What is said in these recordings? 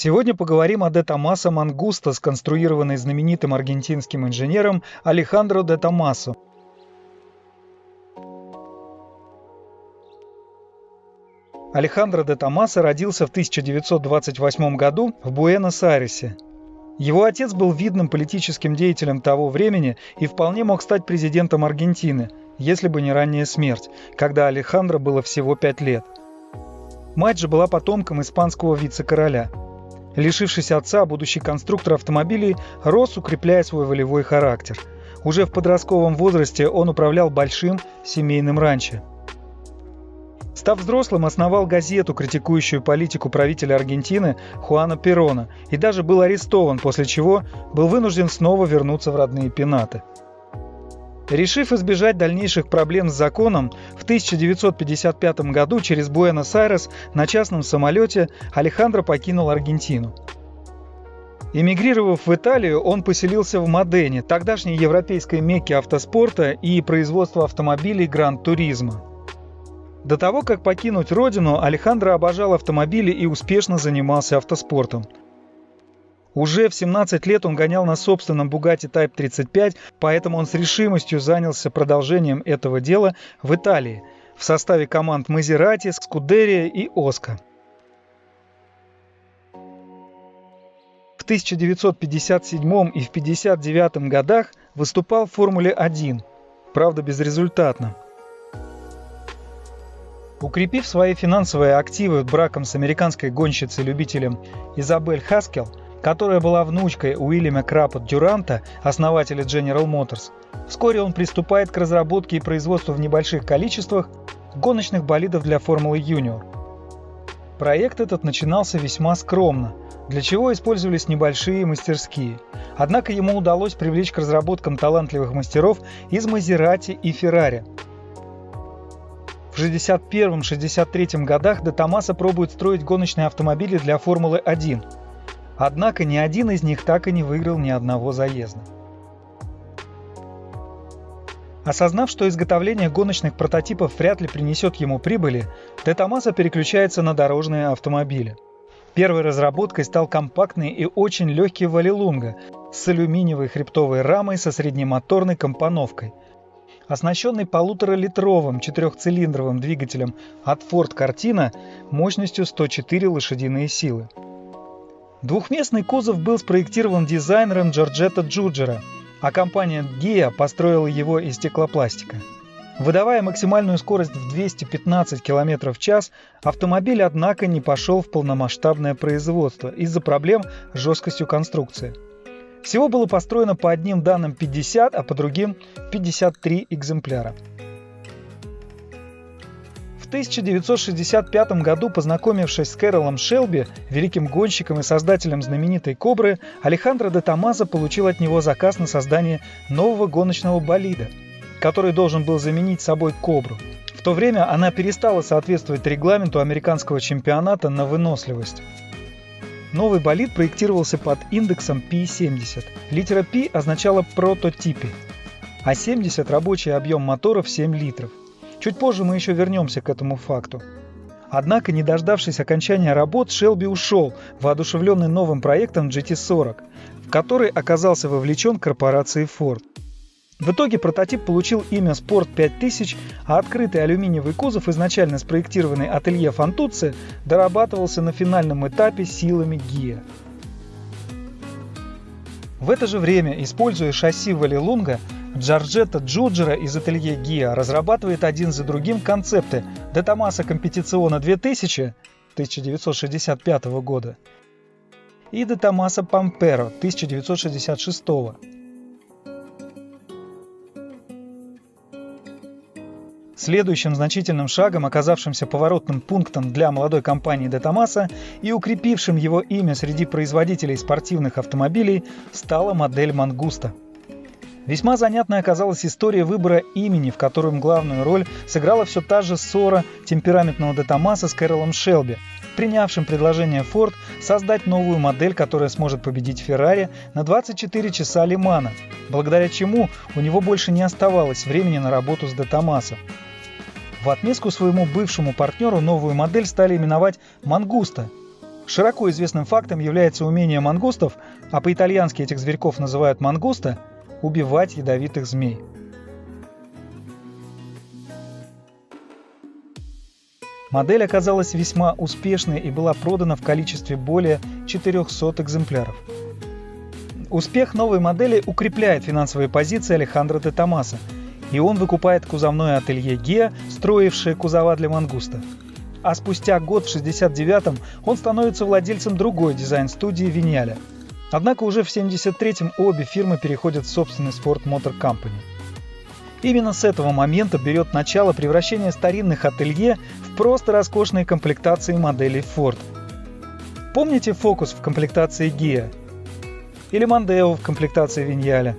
Сегодня поговорим о де Томасо Мангусто, сконструированной знаменитым аргентинским инженером Алехандро де Томасо. Алехандро де Томасо родился в 1928 году в Буэнос-Айресе. Его отец был видным политическим деятелем того времени и вполне мог стать президентом Аргентины, если бы не ранняя смерть, когда Алехандро было всего 5 лет. Мать же была потомком испанского вице-короля. Лишившись отца, будущий конструктор автомобилей рос, укрепляя свой волевой характер. Уже в подростковом возрасте он управлял большим семейным ранчо. Став взрослым, основал газету, критикующую политику правителя Аргентины Хуана Перона, и даже был арестован, после чего был вынужден снова вернуться в родные пенаты. Решив избежать дальнейших проблем с законом, в 1955 году через Буэнос-Айрес на частном самолете Алехандро покинул Аргентину. Эмигрировав в Италию, он поселился в Модене, тогдашней европейской мекке автоспорта и производства автомобилей Гран-Туризмо. До того, как покинуть родину, Алехандро обожал автомобили и успешно занимался автоспортом. Уже в 17 лет он гонял на собственном Bugatti Type 35, поэтому он с решимостью занялся продолжением этого дела в Италии в составе команд Maserati, Scuderia и Oscar. В 1957 и в 1959 годах выступал в Формуле 1, правда безрезультатно. Укрепив свои финансовые активы браком с американской гонщицей-любителем Изабель Хаскел, которая была внучкой Уильяма Крапа Дюранта, основателя General Motors, вскоре он приступает к разработке и производству в небольших количествах гоночных болидов для Формулы Юниор. Проект этот начинался весьма скромно, для чего использовались небольшие мастерские. Однако ему удалось привлечь к разработкам талантливых мастеров из Maserati и Ferrari. В 1961-1963 годах де Томасо пробует строить гоночные автомобили для Формулы 1. Однако ни один из них так и не выиграл ни одного заезда. Осознав, что изготовление гоночных прототипов вряд ли принесет ему прибыли, де Томасо переключается на дорожные автомобили. Первой разработкой стал компактный и очень легкий Валлелунга с алюминиевой хребтовой рамой со среднемоторной компоновкой. Оснащенный 1,5-литровым четырехцилиндровым двигателем от Ford Cortina мощностью 104 лошадиные силы. Двухместный кузов был спроектирован дизайнером Джорджетто Джуджеро, а компания Ghia построила его из стеклопластика. Выдавая максимальную скорость в 215 км в час, автомобиль, однако, не пошел в полномасштабное производство из-за проблем с жесткостью конструкции. Всего было построено по одним данным 50, а по другим 53 экземпляра. В 1965 году, познакомившись с Кэролом Шелби, великим гонщиком и создателем знаменитой «Кобры», Алехандро де Томасо получил от него заказ на создание нового гоночного болида, который должен был заменить собой «Кобру». В то время она перестала соответствовать регламенту американского чемпионата на выносливость. Новый болид проектировался под индексом P70. Литера P означала «прототипи». а 70 – рабочий объем мотора в 7 литров. Чуть позже мы еще вернемся к этому факту. Однако, не дождавшись окончания работ, Шелби ушел, воодушевленный новым проектом GT40, в который оказался вовлечен корпорацией Ford. В итоге прототип получил имя Sport 5000, а открытый алюминиевый кузов, изначально спроектированный ателье Фантуцци, дорабатывался на финальном этапе силами ГИА. В это же время, используя шасси Валлелунга, Джорджетто Джуджера из ателье ГИА разрабатывает один за другим концепты De Tomaso Competizione 2000 1965 года и De Tomaso Pampero 1966. Следующим значительным шагом, оказавшимся поворотным пунктом для молодой компании De Tomaso и укрепившим его имя среди производителей спортивных автомобилей, стала модель Мангуста. Весьма занятной оказалась история выбора имени, в котором главную роль сыграла все та же ссора темпераментного De Tomaso с Кэролом Шелби, принявшим предложение Ford создать новую модель, которая сможет победить Феррари на 24 часа Ле-Мана, благодаря чему у него больше не оставалось времени на работу с De Tomaso. В отместку своему бывшему партнеру новую модель стали именовать «Мангуста». Широко известным фактом является умение мангустов, а по-итальянски этих зверьков называют «мангуста», убивать ядовитых змей. Модель оказалась весьма успешной и была продана в количестве более 400 экземпляров. Успех новой модели укрепляет финансовые позиции Алехандро де Томасо, и он выкупает кузовное ателье ГИА, строившее кузова для Мангуста. А спустя год, в 1969-м, он становится владельцем другой дизайн-студии Виньяля. Однако уже в 1973-м обе фирмы переходят в собственность Ford Motor Company. Именно с этого момента берет начало превращение старинных ателье в просто роскошные комплектации моделей Ford. Помните Focus в комплектации ГИА? Или Mondeo в комплектации Виньяля?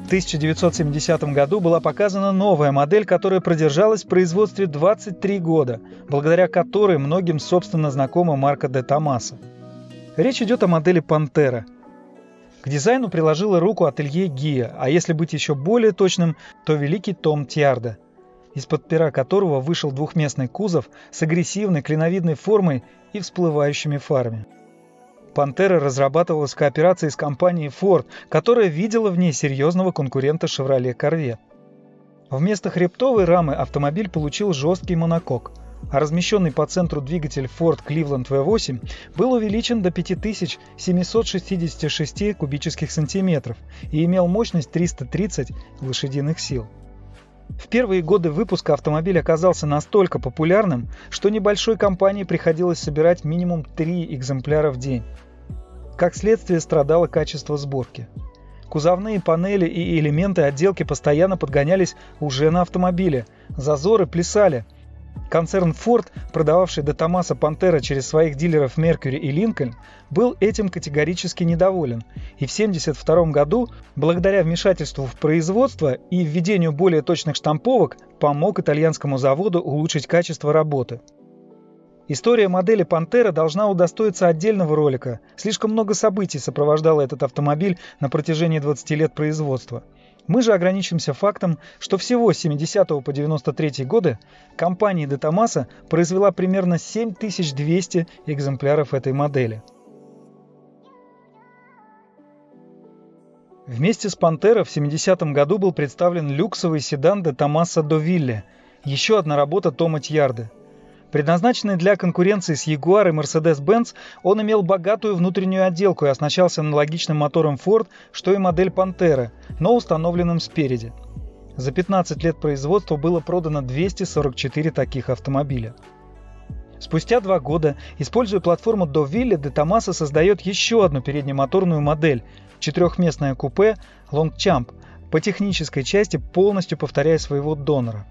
В 1970 году была показана новая модель, которая продержалась в производстве 23 года, благодаря которой многим собственно знакома марка De Tomaso. Речь идет о модели Pantera. К дизайну приложила руку ателье ГИА, а если быть еще более точным, то великий Том Тьярдо, из-под пера которого вышел двухместный кузов с агрессивной клиновидной формой и всплывающими фарами. Pantera разрабатывалась в кооперации с компанией Ford, которая видела в ней серьезного конкурента Chevrolet Corvette. Вместо хребтовой рамы автомобиль получил жесткий монокок, а размещенный по центру двигатель Ford Cleveland V8 был увеличен до 5766 кубических сантиметров и имел мощность 330 лошадиных сил. В первые годы выпуска автомобиль оказался настолько популярным, что небольшой компании приходилось собирать минимум 3 экземпляра в день. Как следствие, страдало качество сборки. Кузовные панели и элементы отделки постоянно подгонялись уже на автомобиле, зазоры плясали. Концерн Ford, продававший De Tomaso Pantera через своих дилеров Mercury и Lincoln, был этим категорически недоволен, и в 1972 году, благодаря вмешательству в производство и введению более точных штамповок, помог итальянскому заводу улучшить качество работы. История модели Pantera должна удостоиться отдельного ролика. Слишком много событий сопровождало этот автомобиль на протяжении 20 лет производства. Мы же ограничимся фактом, что всего с 70 по 93 годы компания De Tomaso произвела примерно 7200 экземпляров этой модели. Вместе с Pantera в 70-м году был представлен люксовый седан De Tomaso Deauville, еще одна работа Тома Тьярдо. Предназначенный для конкуренции с Jaguar и Mercedes-Benz, он имел богатую внутреннюю отделку и оснащался аналогичным мотором Ford, что и модель Pantera, но установленным спереди. За 15 лет производства было продано 244 таких автомобиля. Спустя 2 года, используя платформу Deauville, De Tomaso создает еще одну переднемоторную модель – 4-местное купе Longchamp, по технической части полностью повторяя своего донора.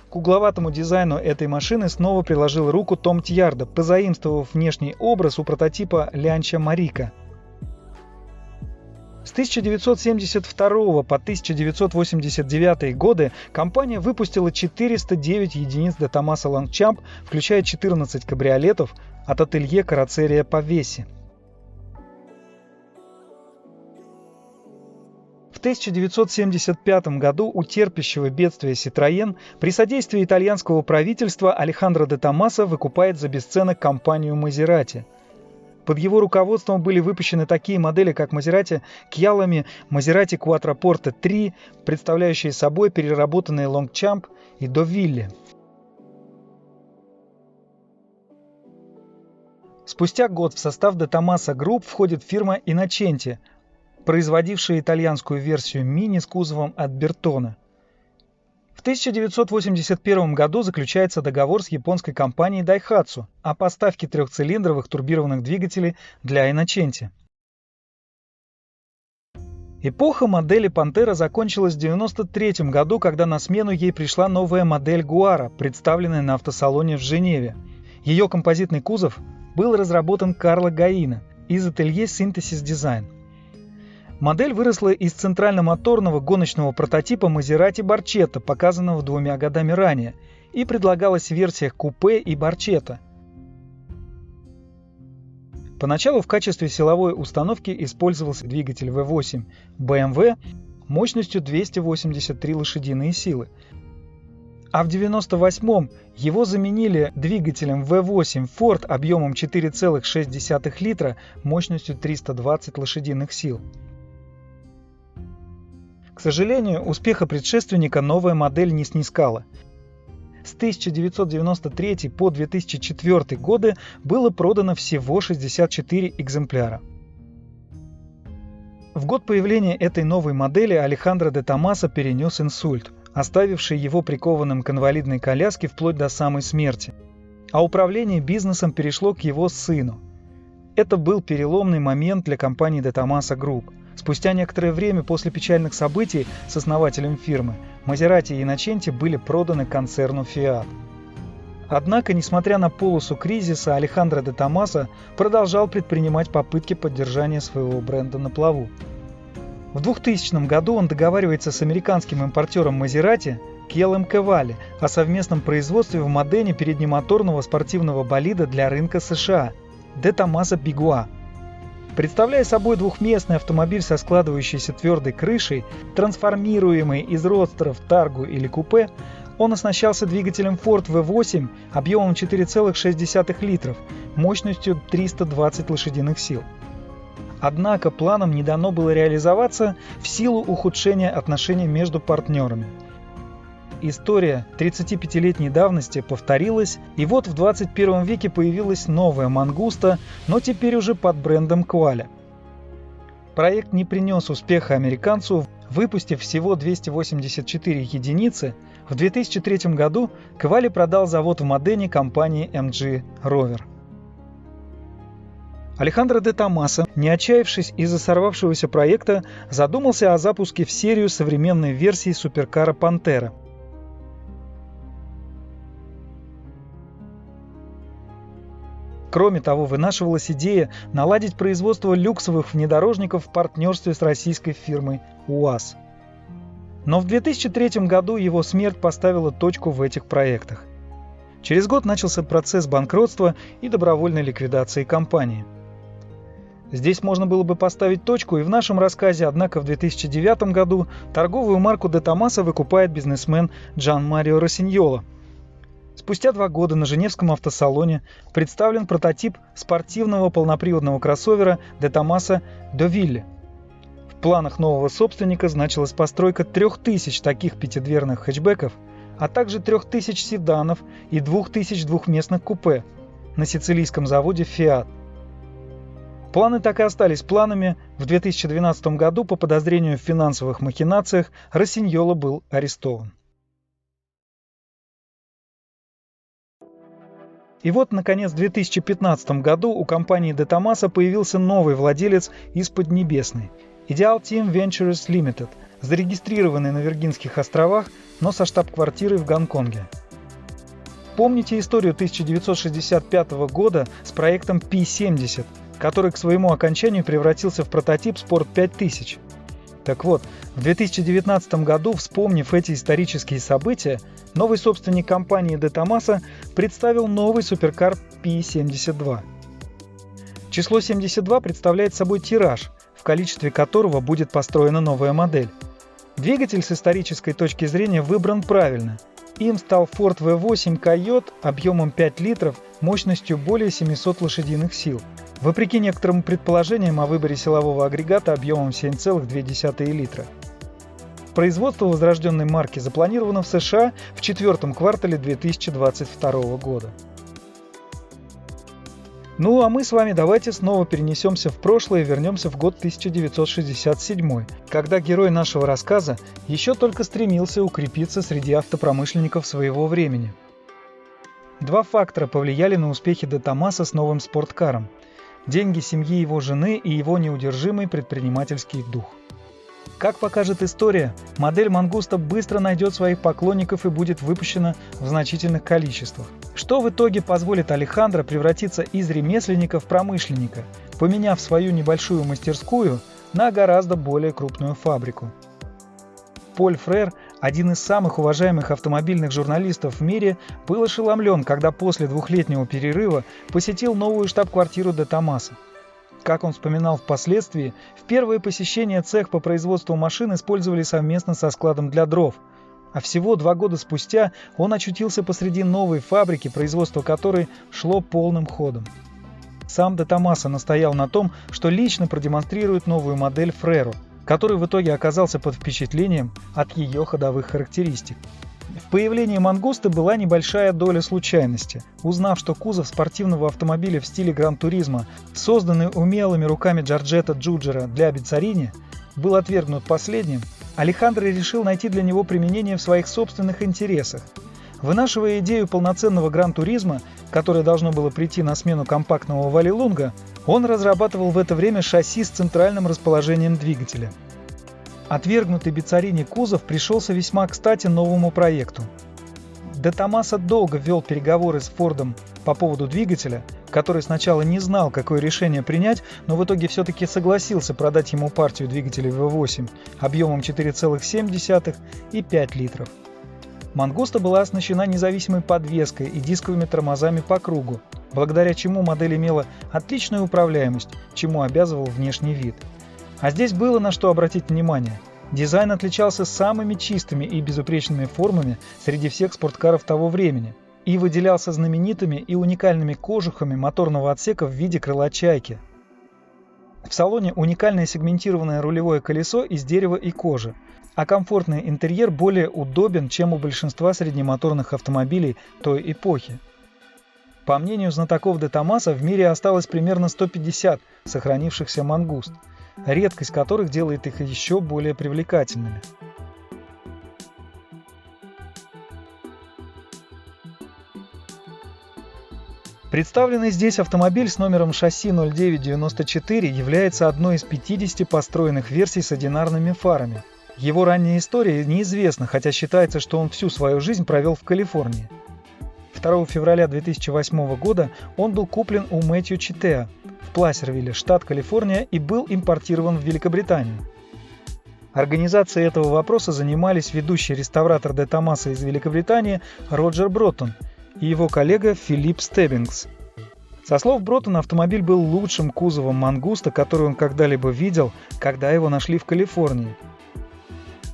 К угловатому дизайну этой машины снова приложил руку Том Тьярдо, позаимствовав внешний образ у прототипа Лянча Марика. С 1972 по 1989 годы компания выпустила 409 единиц De Tomaso Longchamp, включая 14 кабриолетов от ателье Карроцерия Павеси. 1975 году у терпящего бедствия Citroën при содействии итальянского правительства Алехандро де Томасо выкупает за бесценок компанию Maserati. Под его руководством были выпущены такие модели, как Maserati Chialami, Maserati Quattroporte 3, представляющие собой переработанные Longchamp и Deauville. Спустя год в состав de Tomaso Group входит фирма Innocenti, производившая итальянскую версию Mini с кузовом от Bertone. В 1981 году заключается договор с японской компанией Daihatsu о поставке трехцилиндровых турбированных двигателей для Innocenti. Эпоха модели Pantera закончилась в 1993 году, когда на смену ей пришла новая модель Guara, представленная на автосалоне в Женеве. Ее композитный кузов был разработан Карло Гаино из ателье Synthesis Design. Модель выросла из центрально-моторного гоночного прототипа Maserati Barchetta, показанного 2 годами ранее, и предлагалась в версиях купе и Barchetta. Поначалу в качестве силовой установки использовался двигатель V8 BMW мощностью 283 лошадиные силы, а в 1998-м его заменили двигателем V8 Ford объемом 4,6 литра мощностью 320 лошадиных сил. К сожалению, успеха предшественника новая модель не снискала. С 1993 по 2004 годы было продано всего 64 экземпляра. В год появления этой новой модели Алехандро де Томасо перенес инсульт, оставивший его прикованным к инвалидной коляске вплоть до самой смерти, а управление бизнесом перешло к его сыну. Это был переломный момент для компании de Tomaso Group. Спустя некоторое время после печальных событий с основателем фирмы, Maserati и Innocenti были проданы концерну Fiat. Однако, несмотря на полосу кризиса, Алехандро де Томасо продолжал предпринимать попытки поддержания своего бренда на плаву. В 2000 году он договаривается с американским импортером Maserati Келлом Кевали о совместном производстве в Модене переднемоторного спортивного болида для рынка США de Tomaso Bigua. Представляя собой двухместный автомобиль со складывающейся твердой крышей, трансформируемый из родстеров в Таргу или купе, он оснащался двигателем Ford V8 объемом 4,6 литров, мощностью 320 лошадиных сил. Однако планам не дано было реализоваться в силу ухудшения отношений между партнерами. История 35-летней давности повторилась, и вот в 21 веке появилась новая Мангуста, но теперь уже под брендом Qualia. Проект не принес успеха американцу, выпустив всего 284 единицы. В 2003 году Qualia продал завод в Модене компании MG Rover. Алехандро де Томасо, не отчаявшись из-за сорвавшегося проекта, задумался о запуске в серию современной версии суперкара Pantera. Кроме того, вынашивалась идея наладить производство люксовых внедорожников в партнерстве с российской фирмой УАЗ. Но в 2003 году его смерть поставила точку в этих проектах. Через год начался процесс банкротства и добровольной ликвидации компании. Здесь можно было бы поставить точку и в нашем рассказе, однако в 2009 году торговую марку de Tomaso выкупает бизнесмен Джан Марио Росиньоло. Спустя 2 года на Женевском автосалоне представлен прототип спортивного полноприводного кроссовера de Tomaso Deauville. В планах нового собственника значилась постройка 3000 таких пятидверных хэтчбеков, а также 3000 седанов и 2000 двухместных купе на сицилийском заводе Fiat. Планы так и остались планами. В 2012 году по подозрению в финансовых махинациях Росиньоло был арестован. И вот, наконец, в 2015 году у компании de Tomaso появился новый владелец из Поднебесной – Ideal Team Ventures Limited, зарегистрированный на Виргинских островах, но со штаб-квартирой в Гонконге. Помните историю 1965 года с проектом P70, который к своему окончанию превратился в прототип Sport 5000? Так вот, в 2019 году, вспомнив эти исторические события, новый собственник компании de Tomaso представил новый суперкар P72. Число 72 представляет собой тираж, в количестве которого будет построена новая модель. Двигатель с исторической точки зрения выбран правильно. Им стал Ford V8 Coyote объемом 5 литров, мощностью более 700 лошадиных сил. Вопреки некоторым предположениям о выборе силового агрегата объемом 7,2 литра. Производство возрожденной марки запланировано в США в четвертом квартале 2022 года. Ну а мы с вами давайте снова перенесемся в прошлое и вернемся в год 1967, когда герой нашего рассказа еще только стремился укрепиться среди автопромышленников своего времени. Два фактора повлияли на успехи Де Томаса с новым спорткаром: деньги семьи его жены и его неудержимый предпринимательский дух. Как покажет история, модель Мангуста быстро найдет своих поклонников и будет выпущена в значительных количествах, что в итоге позволит Алехандро превратиться из ремесленника в промышленника, поменяв свою небольшую мастерскую на гораздо более крупную фабрику. Поль Фрер, один из самых уважаемых автомобильных журналистов в мире, был ошеломлен, когда после двухлетнего перерыва посетил новую штаб-квартиру Де Томаса. Как он вспоминал впоследствии, в первое посещение цех по производству машин использовали совместно со складом для дров, а всего 2 года спустя он очутился посреди новой фабрики, производство которой шло полным ходом. Сам Де Томаса настоял на том, что лично продемонстрирует новую модель Фреру, который в итоге оказался под впечатлением от ее ходовых характеристик. В появлении Мангусты была небольшая доля случайности. Узнав, что кузов спортивного автомобиля в стиле Гран-туризмо, созданный умелыми руками Джорджетто Джуджера для Биццарини, был отвергнут последним, Алехандро решил найти для него применение в своих собственных интересах. Вынашивая идею полноценного Гран-туризмо, которое должно было прийти на смену компактного Валлелунга, он разрабатывал в это время шасси с центральным расположением двигателя. Отвергнутый Биццарини кузов пришелся весьма кстати новому проекту. Де Томаса долго вел переговоры с Фордом по поводу двигателя, который сначала не знал, какое решение принять, но в итоге все-таки согласился продать ему партию двигателей V8 объемом 4,7 и 5 литров. Мангуста была оснащена независимой подвеской и дисковыми тормозами по кругу, благодаря чему модель имела отличную управляемость, чему обязывал внешний вид. А здесь было на что обратить внимание. Дизайн отличался самыми чистыми и безупречными формами среди всех спорткаров того времени и выделялся знаменитыми и уникальными кожухами моторного отсека в виде крыла чайки. В салоне уникальное сегментированное рулевое колесо из дерева и кожи, а комфортный интерьер более удобен, чем у большинства среднемоторных автомобилей той эпохи. По мнению знатоков Де Томаса, в мире осталось примерно 150 сохранившихся Мангуст, редкость которых делает их еще более привлекательными. Представленный здесь автомобиль с номером шасси 0994 является одной из 50 построенных версий с одинарными фарами. Его ранняя история неизвестна, хотя считается, что он всю свою жизнь провел в Калифорнии. 2 февраля 2008 года он был куплен у Мэтью Читеа в Пласервилле, штат Калифорния, и был импортирован в Великобританию. Организацией этого вопроса занимались ведущий реставратор Де Томаса из Великобритании Роджер Броттон и его коллега Филипп Стеббингс. Со слов Броттона, автомобиль был лучшим кузовом Мангуста, который он когда-либо видел, когда его нашли в Калифорнии.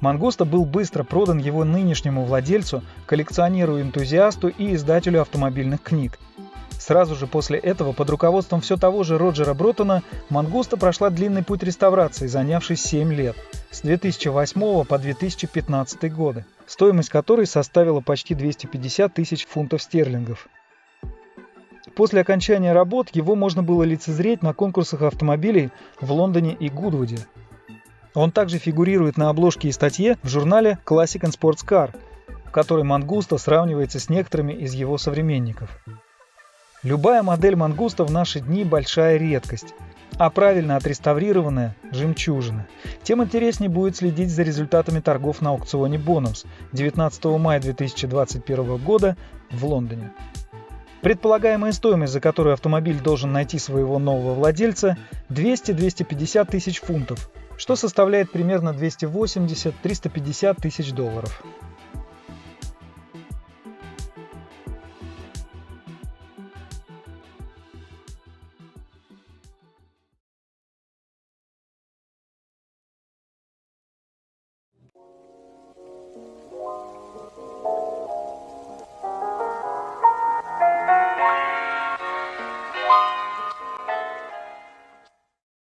Мангуста был быстро продан его нынешнему владельцу, коллекционеру-энтузиасту и издателю автомобильных книг. Сразу же после этого, под руководством все того же Роджера Броттона, Мангуста прошла длинный путь реставрации, занявший 7 лет, с 2008 по 2015 годы, стоимость которой составила почти 250 тысяч фунтов стерлингов. После окончания работ его можно было лицезреть на конкурсах автомобилей в Лондоне и Гудвуде. Он также фигурирует на обложке и статье в журнале Classic and Sports Car, в которой Мангуста сравнивается с некоторыми из его современников. Любая модель Мангуста в наши дни большая редкость, а правильно отреставрированная – жемчужина. Тем интереснее будет следить за результатами торгов на аукционе Bonhams 19 мая 2021 года в Лондоне. Предполагаемая стоимость, за которую автомобиль должен найти своего нового владельца – 200-250 тысяч фунтов, что составляет примерно 280-350 тысяч долларов.